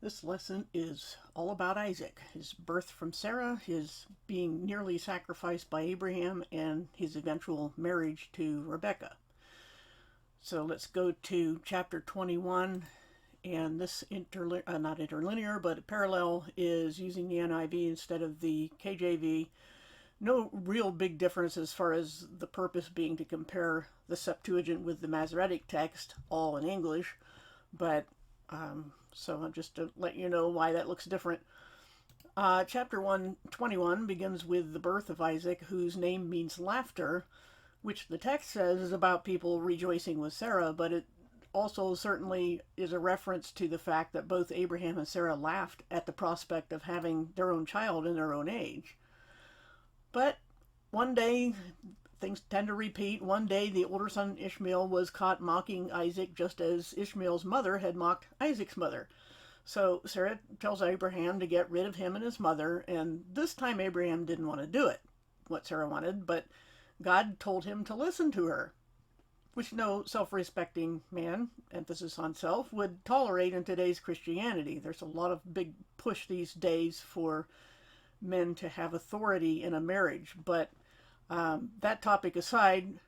This lesson is all about Isaac, his birth from Sarah, his being nearly sacrificed by Abraham, and his eventual marriage to Rebekah. So let's go to chapter 21, and this not interlinear, but parallel is using the NIV instead of the KJV. No real big difference as far as the purpose being to compare the Septuagint with the Masoretic text, all in English, but so just to let you know why that looks different. Chapter 121 begins with the birth of Isaac, whose name means laughter, which the text says is about people rejoicing with Sarah, but it also certainly is a reference to the fact that both Abraham and Sarah laughed at the prospect of having their own child in their own age. But one day, things tend to repeat. One day, the older son Ishmael was caught mocking Isaac, just as Ishmael's mother had mocked Isaac's mother. So Sarah tells Abraham to get rid of him and his mother, and this time Abraham didn't want to do it, what Sarah wanted, but God told him to listen to her, which no self-respecting man, emphasis on self, would tolerate in today's Christianity. There's a lot of big push these days for men to have authority in a marriage, but that topic aside,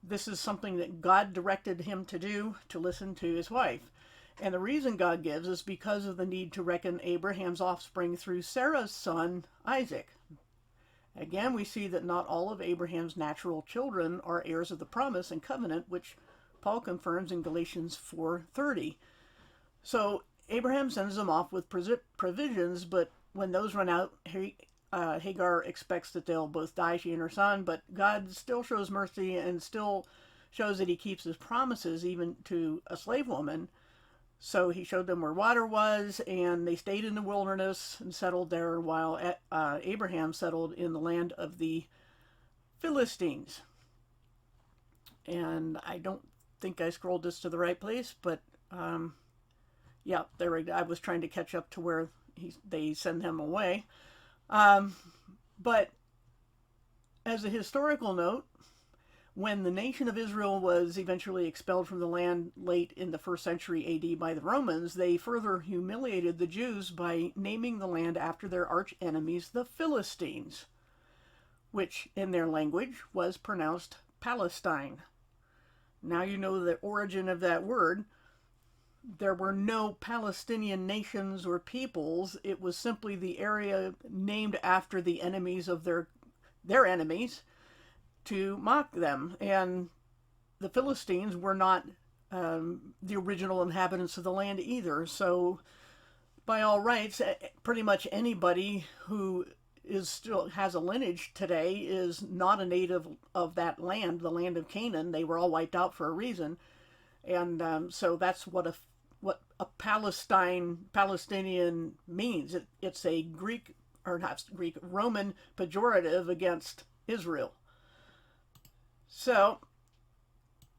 this is something that God directed him to do, to listen to his wife. And the reason God gives is because of the need to reckon Abraham's offspring through Sarah's son, Isaac. Again, we see that not all of Abraham's natural children are heirs of the promise and covenant, which Paul confirms in Galatians 4:30. So Abraham sends them off with provisions, but when those run out, Hagar expects that they'll both die, she and her son, but God still shows mercy and still shows that he keeps his promises even to a slave woman. So he showed them where water was, and they stayed in the wilderness and settled there while Abraham settled in the land of the Philistines. And I don't think I scrolled this to the right place, but yeah, I was trying to catch up to where they send him away. But as a historical note, when the nation of Israel was eventually expelled from the land late in the 1st century AD by the Romans, they further humiliated the Jews by naming the land after their arch enemies, the Philistines, which in their language was pronounced Palestine. Now you know the origin of that word. There were no Palestinian nations or peoples. It was simply the area named after the enemies of their enemies to mock them. And the Philistines were not the original inhabitants of the land either. So by all rights, pretty much anybody who still has a lineage today is not a native of that land, the land of Canaan. They were all wiped out for a reason. And so that's what a Palestinian means. It's a Roman pejorative against Israel. So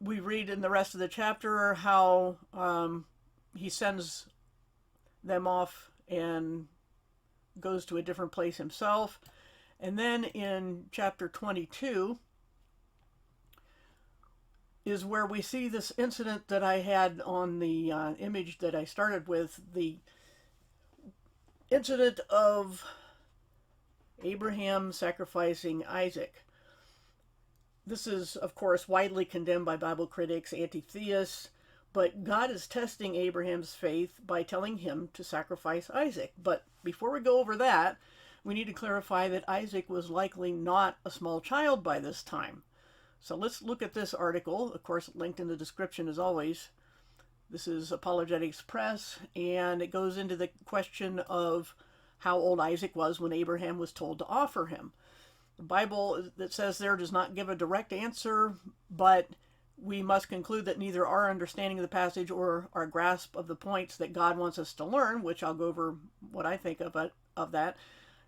we read in the rest of the chapter how he sends them off and goes to a different place himself. And then in chapter 22 is where we see this incident that I had on the image that I started with, the incident of Abraham sacrificing Isaac. This is, of course, widely condemned by Bible critics, anti-theists, but God is testing Abraham's faith by telling him to sacrifice Isaac. But before we go over that, we need to clarify that Isaac was likely not a small child by this time. So let's look at this article, of course, linked in the description as always. This is Apologetics Press, and it goes into the question of how old Isaac was when Abraham was told to offer him. The Bible that says there does not give a direct answer, but we must conclude that neither our understanding of the passage or our grasp of the points that God wants us to learn, which I'll go over what I think of that,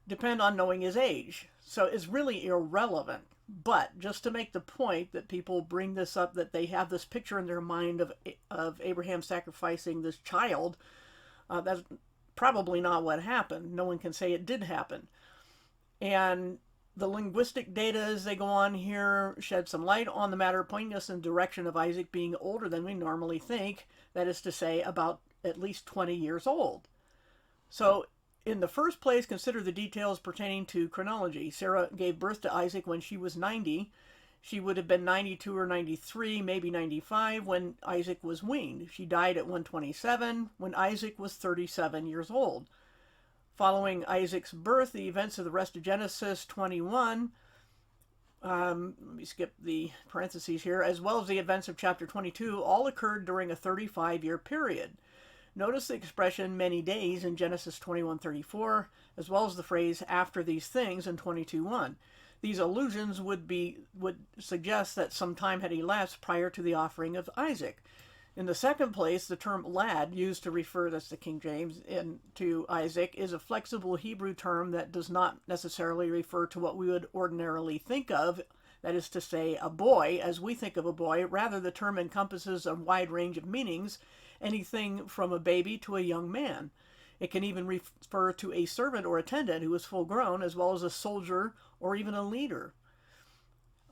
depend on knowing his age. So it's really irrelevant. But just to make the point that people bring this up, that they have this picture in their mind of Abraham sacrificing this child, that's probably not what happened. No one can say it did happen. And the linguistic data as they go on here shed some light on the matter, pointing us in the direction of Isaac being older than we normally think. That is to say, about at least 20 years old. So, in the first place, consider the details pertaining to chronology. Sarah gave birth to Isaac when she was 90. She would have been 92 or 93, maybe 95 when Isaac was weaned. She died at 127 when Isaac was 37 years old. Following Isaac's birth, the events of the rest of Genesis 21, let me skip the parentheses here, as well as the events of chapter 22, all occurred during a 35-year period. Notice the expression many days in Genesis 21:34, as well as the phrase after these things in 22:1. These allusions would suggest that some time had elapsed prior to the offering of Isaac. In the second place, the term lad, used to refer, that's the King James, to Isaac, is a flexible Hebrew term that does not necessarily refer to what we would ordinarily think of, that is to say, a boy, as we think of a boy. Rather, the term encompasses a wide range of meanings, anything from a baby to a young man. It can even refer to a servant or attendant who is full grown, as well as a soldier or even a leader.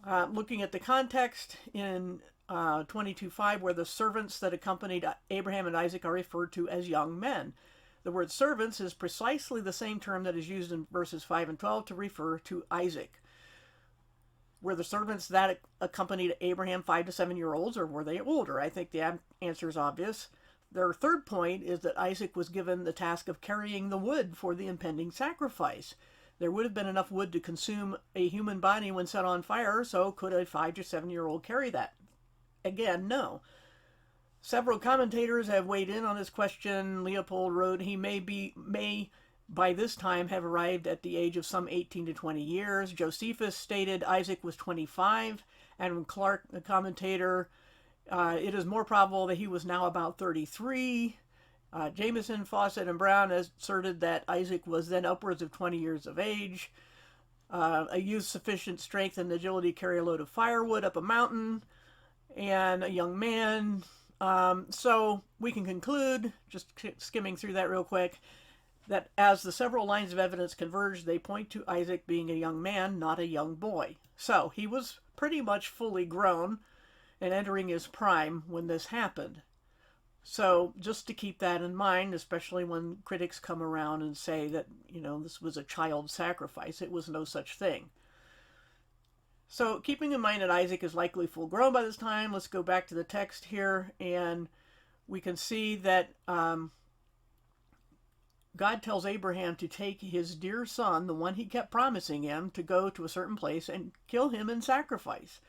Looking at the context in 22:5, where the servants that accompanied Abraham and Isaac are referred to as young men. The word servants is precisely the same term that is used in verses 5 and 12 to refer to Isaac. Were the servants that accompanied Abraham 5 to 7-year-olds, or were they older? I think the answer is obvious. Their third point is that Isaac was given the task of carrying the wood for the impending sacrifice. There would have been enough wood to consume a human body when set on fire, so could a 5 to 7-year-old carry that? Again, no. Several commentators have weighed in on this question. Leopold wrote he may by this time have arrived at the age of some 18 to 20 years. Josephus stated Isaac was 25. Adam Clark, the commentator, it is more probable that he was now about 33. Jameson, Fawcett, and Brown asserted that Isaac was then upwards of 20 years of age. A youth sufficient strength and agility to carry a load of firewood up a mountain, and a young man. So we can conclude, just skimming through that real quick, that as the several lines of evidence converge, they point to Isaac being a young man, not a young boy. So he was pretty much fully grown and entering his prime when this happened. So just to keep that in mind, especially when critics come around and say that, this was a child sacrifice. It was no such thing. So keeping in mind that Isaac is likely full grown by this time, let's go back to the text here, and we can see that God tells Abraham to take his dear son, the one he kept promising him, to go to a certain place and kill him in sacrifice.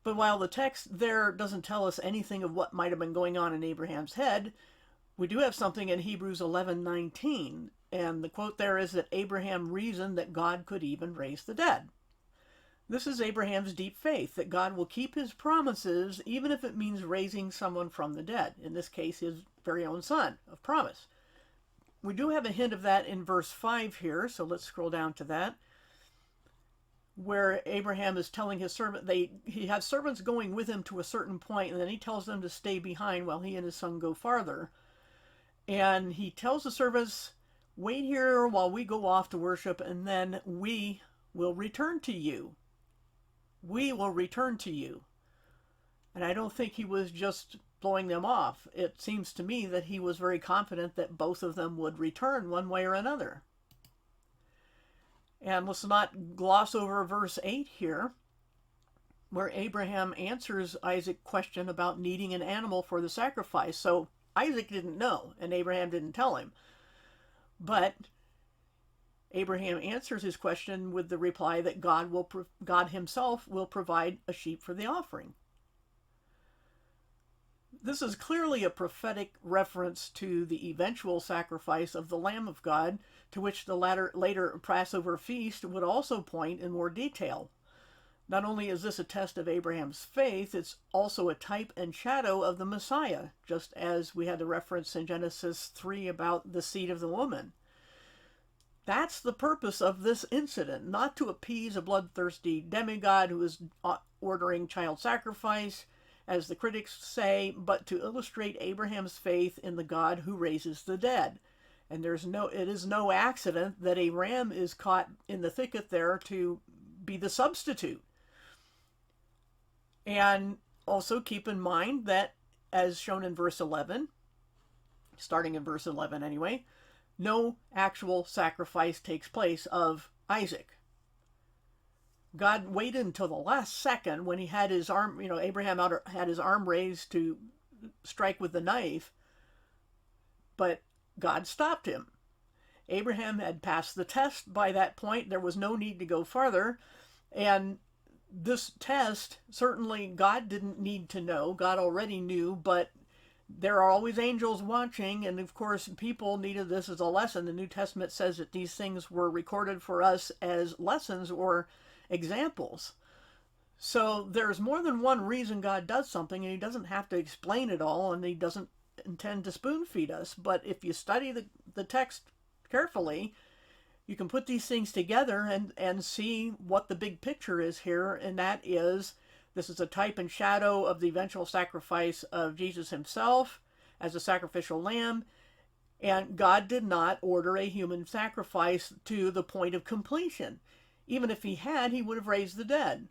But while the text there doesn't tell us anything of what might have been going on in Abraham's head, we do have something in Hebrews 11:19, and the quote there is that Abraham reasoned that God could even raise the dead. This is Abraham's deep faith that God will keep his promises even if it means raising someone from the dead, in this case his very own son of promise. We do have a hint of that in verse 5 here, so let's scroll down to that, where Abraham is telling his servant, he has servants going with him to a certain point, and then he tells them to stay behind while he and his son go farther. And he tells the servants, wait here while we go off to worship, and then we will return to you. We will return to you. And I don't think he was just blowing them off. It seems to me that he was very confident that both of them would return one way or another. And let's not gloss over verse 8 here, where Abraham answers Isaac's question about needing an animal for the sacrifice. So Isaac didn't know, and Abraham didn't tell him. But Abraham answers his question with the reply that God himself will provide a sheep for the offering. This is clearly a prophetic reference to the eventual sacrifice of the Lamb of God, to which the later Passover feast would also point in more detail. Not only is this a test of Abraham's faith, it's also a type and shadow of the Messiah, just as we had the reference in Genesis 3 about the seed of the woman. That's the purpose of this incident, not to appease a bloodthirsty demigod who is ordering child sacrifice, as the critics say, but to illustrate Abraham's faith in the God who raises the dead. And it is no accident that a ram is caught in the thicket there to be the substitute. And also keep in mind that, as shown in verse 11, starting in verse 11 anyway, no actual sacrifice takes place of Isaac. God waited until the last second when he had his arm, Abraham had his arm raised to strike with the knife, but God stopped him. Abraham had passed the test by that point. There was no need to go farther. And this test, certainly God didn't need to know. God already knew, but there are always angels watching, and of course people needed this as a lesson. The New Testament says that these things were recorded for us as lessons or examples. So there's more than one reason God does something, and he doesn't have to explain it all, and he doesn't intend to spoon feed us. But if you study the text carefully, you can put these things together and see what the big picture is here, and that is, this is a type and shadow of the eventual sacrifice of Jesus himself as a sacrificial lamb, and God did not order a human sacrifice to the point of completion. Even if he had, he would have raised the dead.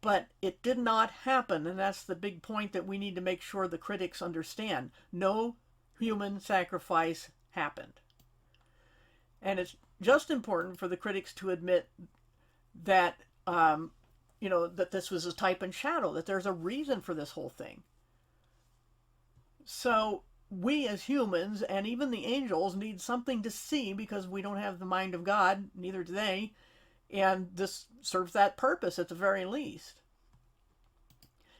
But it did not happen, and that's the big point that we need to make sure the critics understand. No human sacrifice happened. And it's just important for the critics to admit that, that this was a type and shadow, that there's a reason for this whole thing. So we as humans, and even the angels, need something to see because we don't have the mind of God, neither do they, and this serves that purpose at the very least.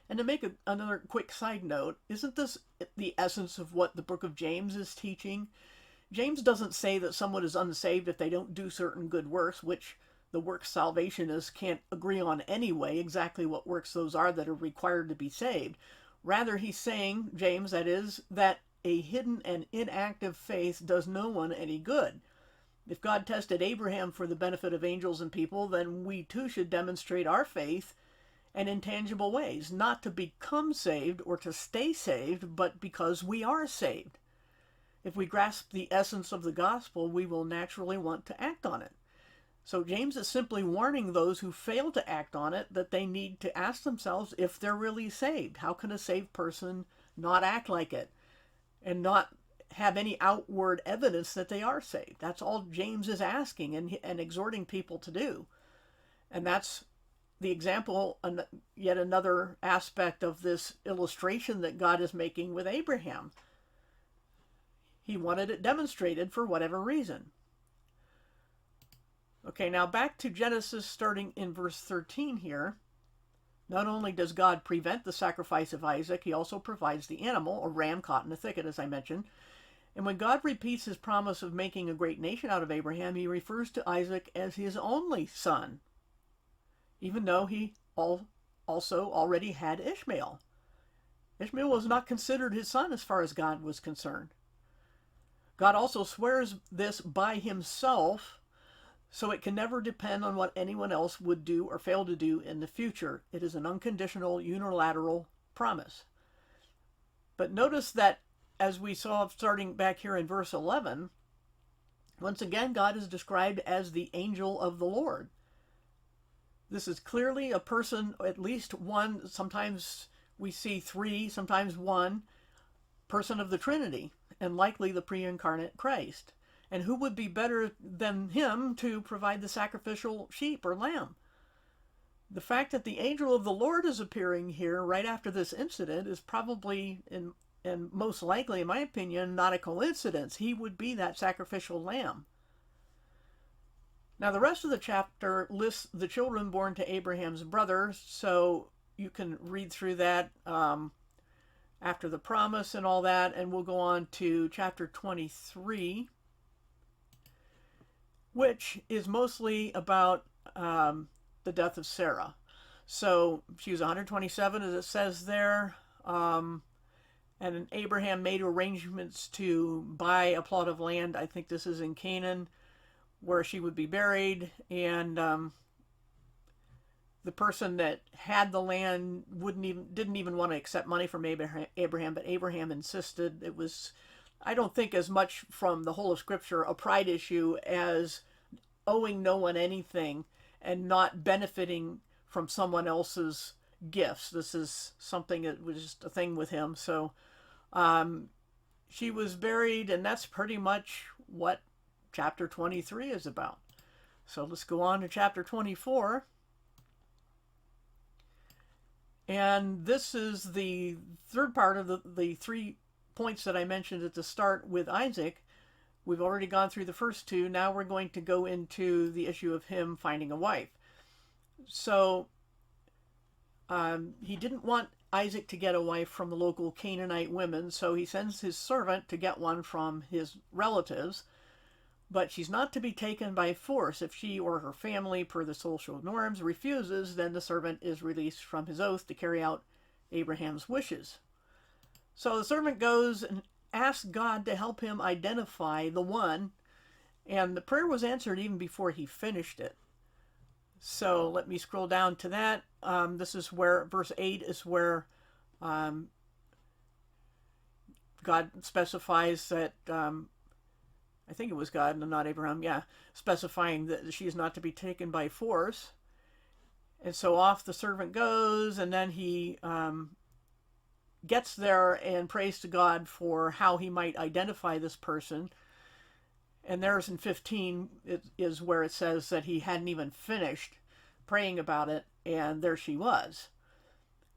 And to make another quick side note, isn't this the essence of what the book of James is teaching? James doesn't say that someone is unsaved if they don't do certain good works, which the works salvationists can't agree on anyway, exactly what works those are that are required to be saved. Rather, he's saying, James, that is, that a hidden and inactive faith does no one any good. If God tested Abraham for the benefit of angels and people, then we too should demonstrate our faith and in tangible ways, not to become saved or to stay saved, but because we are saved. If we grasp the essence of the gospel, we will naturally want to act on it. So James is simply warning those who fail to act on it that they need to ask themselves if they're really saved. How can a saved person not act like it and not have any outward evidence that they are saved? That's all James is asking and exhorting people to do. And that's the example, yet another aspect of this illustration that God is making with Abraham. He wanted it demonstrated for whatever reason. Okay, now back to Genesis, starting in verse 13 here. Not only does God prevent the sacrifice of Isaac, he also provides the animal, a ram caught in a thicket, as I mentioned. And when God repeats his promise of making a great nation out of Abraham, he refers to Isaac as his only son, even though he also already had Ishmael. Ishmael was not considered his son as far as God was concerned. God also swears this by himself, so it can never depend on what anyone else would do or fail to do in the future. It is an unconditional, unilateral promise. But notice that, as we saw starting back here in verse 11, once again, God is described as the angel of the Lord. This is clearly a person, at least one, sometimes we see three, sometimes one, person of the Trinity, and likely the pre-incarnate Christ. And who would be better than him to provide the sacrificial sheep or lamb? The fact that the angel of the Lord is appearing here right after this incident is probably, and most likely, in my opinion, not a coincidence. He would be that sacrificial lamb. Now, the rest of the chapter lists the children born to Abraham's brother, so you can read through that after the promise and all that, and we'll go on to chapter 23, which is mostly about the death of Sarah. So she was 127, as it says there, and Abraham made arrangements to buy a plot of land. I think this is in Canaan, where she would be buried, and the person that had the land didn't even want to accept money from Abraham, but Abraham insisted. It was, I don't think, as much from the whole of Scripture a pride issue as owing no one anything and not benefiting from someone else's gifts. This is something that was just a thing with him. So she was buried, and that's pretty much what chapter 23 is about. So let's go on to chapter 24. And this is the third part of the 3 points that I mentioned at the start with Isaac. We've already gone through the first 2. Now we're going to go into the issue of him finding a wife. So he didn't want Isaac to get a wife from the local Canaanite women, so he sends his servant to get one from his relatives. But she's not to be taken by force. If she or her family, per the social norms, refuses, then the servant is released from his oath to carry out Abraham's wishes. So the servant goes and asks God to help him identify the one, and the prayer was answered even before he finished it. So let me scroll down to that. This is where, verse 8 is where God specifies that, I think it was God and not Abraham, specifying that she is not to be taken by force. And so off the servant goes, and then he gets there and prays to God for how he might identify this person. And there's in 15 is where it says that he hadn't even finished praying about it, and there she was.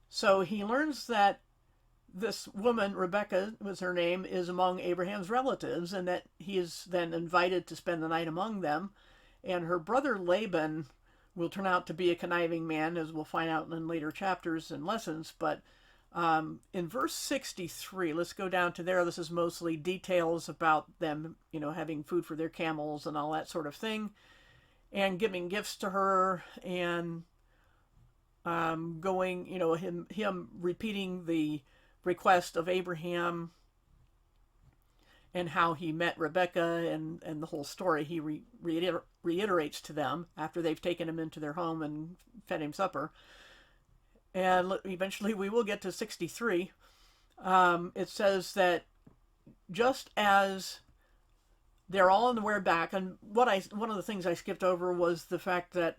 So he learns that this woman, Rebecca was her name, is among Abraham's relatives, and that he is then invited to spend the night among them. And her brother Laban will turn out to be a conniving man, as we'll find out in later chapters and lessons. But in verse 63, let's go down to there. This is mostly details about them, having food for their camels and all that sort of thing, and giving gifts to her, and going, him repeating the request of Abraham and how he met Rebecca and the whole story. He reiterates to them after they've taken him into their home and fed him supper. And eventually we will get to 63. It says that just as they're all on the way back, and one of the things I skipped over was the fact that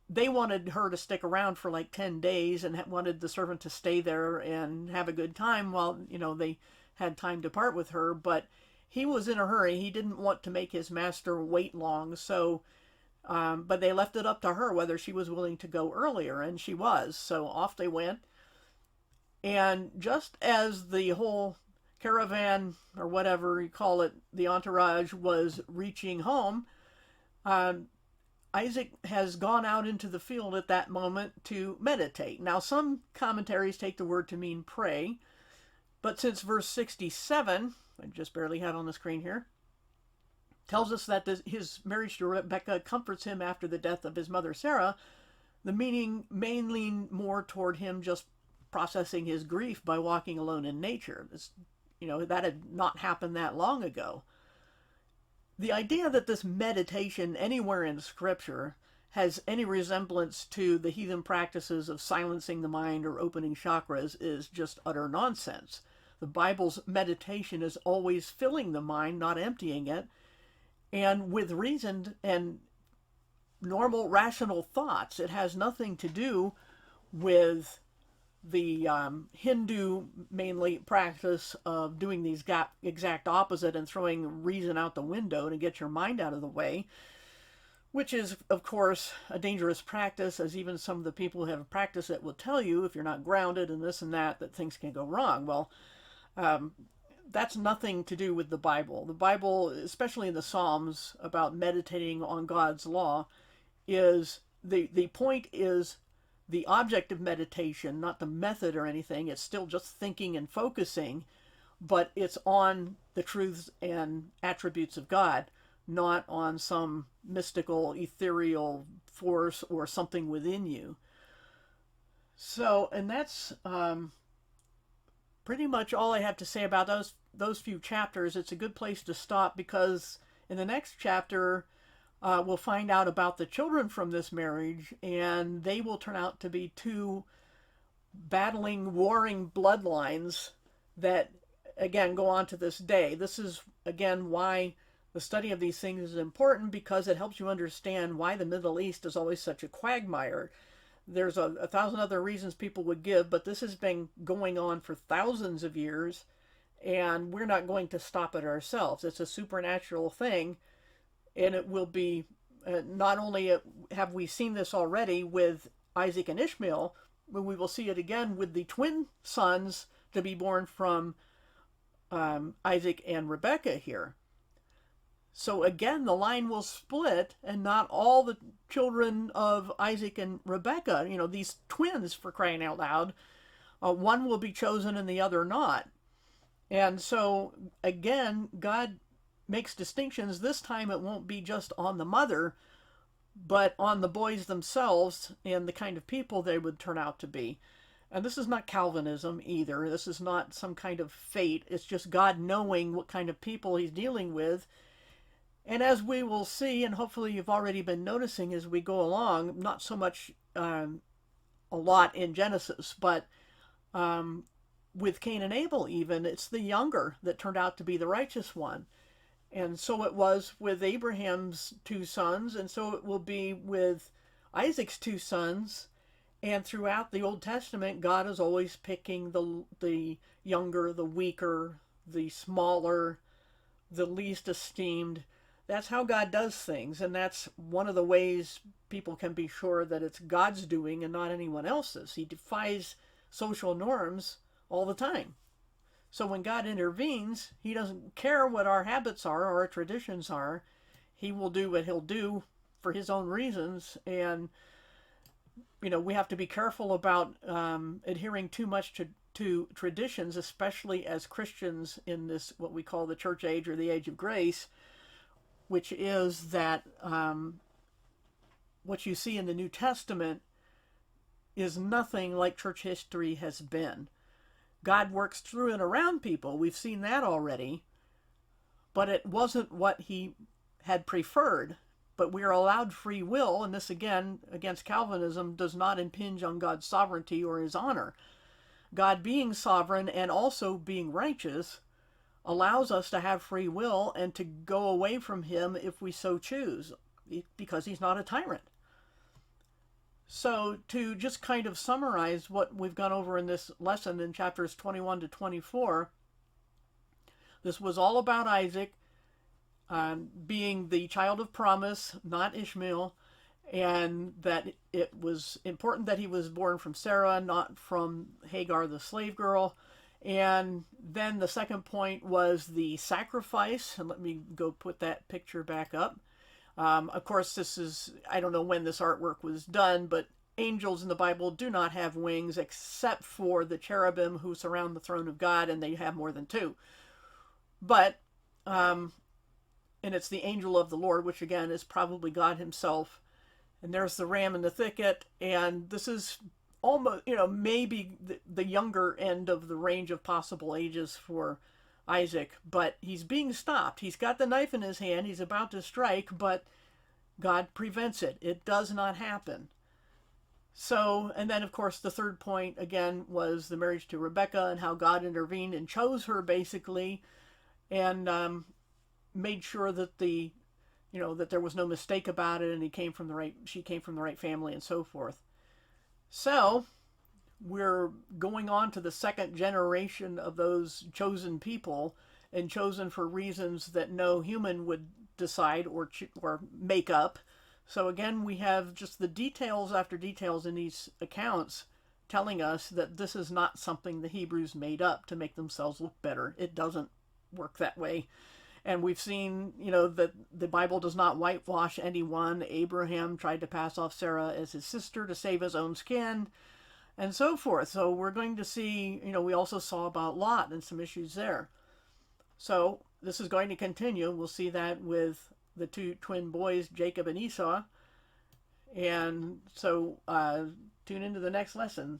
they wanted her to stick around for like 10 days and wanted the servant to stay there and have a good time while, they had time to part with her. But he was in a hurry. He didn't want to make his master wait long. So, but they left it up to her whether she was willing to go earlier, and she was. So off they went. And just as the whole caravan, or whatever you call it, the entourage, was reaching home, Isaac has gone out into the field at that moment to meditate. Now, some commentaries take the word to mean pray, but since verse 67, I just barely have on the screen here, tells us that his marriage to Rebecca comforts him after the death of his mother Sarah, the meaning may lean more toward him just processing his grief by walking alone in nature. That had not happened that long ago. The idea that this meditation anywhere in Scripture has any resemblance to the heathen practices of silencing the mind or opening chakras is just utter nonsense. The Bible's meditation is always filling the mind, not emptying it, and with reasoned and normal rational thoughts. It has nothing to do with the Hindu mainly practice of doing the exact opposite and throwing reason out the window to get your mind out of the way, which is, of course, a dangerous practice, as even some of the people who have practiced it will tell you, if you're not grounded and this and that things can go wrong. Well, that's nothing to do with the Bible. The Bible, especially in the Psalms, about meditating on God's law, is the point is the object of meditation, not the method or anything. It's still just thinking and focusing, but it's on the truths and attributes of God, not on some mystical, ethereal force or something within you. So, and that's pretty much all I have to say about those few chapters. It's a good place to stop, because in the next chapter, we'll find out about the children from this marriage, and they will turn out to be 2 battling, warring bloodlines that, again, go on to this day. This is, again, why the study of these things is important, because it helps you understand why the Middle East is always such a quagmire. There's a thousand other reasons people would give, but this has been going on for thousands of years, and we're not going to stop it ourselves. It's a supernatural thing, and it will be not only have we seen this already with Isaac and Ishmael, but we will see it again with the twin sons to be born from Isaac and Rebekah here. So again, the line will split, and not all the children of Isaac and Rebekah, these twins, for crying out loud, one will be chosen and the other not. And so again, God makes distinctions. This time it won't be just on the mother, but on the boys themselves and the kind of people they would turn out to be. And this is not Calvinism either. This is not some kind of fate. It's just God knowing what kind of people he's dealing with. And as we will see, and hopefully you've already been noticing as we go along, not so much a lot in Genesis, but with Cain and Abel even, it's the younger that turned out to be the righteous one. And so it was with Abraham's two sons, and so it will be with Isaac's two sons. And throughout the Old Testament, God is always picking the younger, the weaker, the smaller, the least esteemed. That's how God does things, and that's one of the ways people can be sure that it's God's doing and not anyone else's. He defies social norms all the time. So when God intervenes, he doesn't care what our habits are or our traditions are. He will do what he'll do for his own reasons, and we have to be careful about adhering too much to traditions, especially as Christians in this, what we call the church age or the age of grace, which is that what you see in the New Testament is nothing like church history has been. God works through and around people. We've seen that already. But it wasn't what he had preferred. But we are allowed free will, and this, again, against Calvinism, does not impinge on God's sovereignty or his honor. God being sovereign and also being righteous allows us to have free will and to go away from him if we so choose, because he's not a tyrant. So to just kind of summarize what we've gone over in this lesson in chapters 21 to 24, this was all about Isaac being the child of promise, not Ishmael, and that it was important that he was born from Sarah, not from Hagar, the slave girl. And then the second point was the sacrifice. And let me go put that picture back up. Of course, this is, I don't know when this artwork was done, but angels in the Bible do not have wings except for the cherubim who surround the throne of God, and they have more than two. But, and it's the angel of the Lord, which again is probably God himself. And there's the ram in the thicket, and this is almost, maybe the younger end of the range of possible ages for Isaac, but he's being stopped. He's got the knife in his hand. He's about to strike, but God prevents it. It does not happen. So, and then of course the third point again was the marriage to Rebekah and how God intervened and chose her basically, and made sure that that there was no mistake about it, and she came from the right family and so forth. So we're going on to the second generation of those chosen people, and chosen for reasons that no human would decide or make up. So again, we have just the details after details in these accounts telling us that this is not something the Hebrews made up to make themselves look better. It doesn't work that way. And we've seen, that the Bible does not whitewash anyone. Abraham tried to pass off Sarah as his sister to save his own skin, and so forth. So we're going to see, we also saw about Lot and some issues there. So this is going to continue. We'll see that with the two twin boys, Jacob and Esau. And so tune into the next lesson.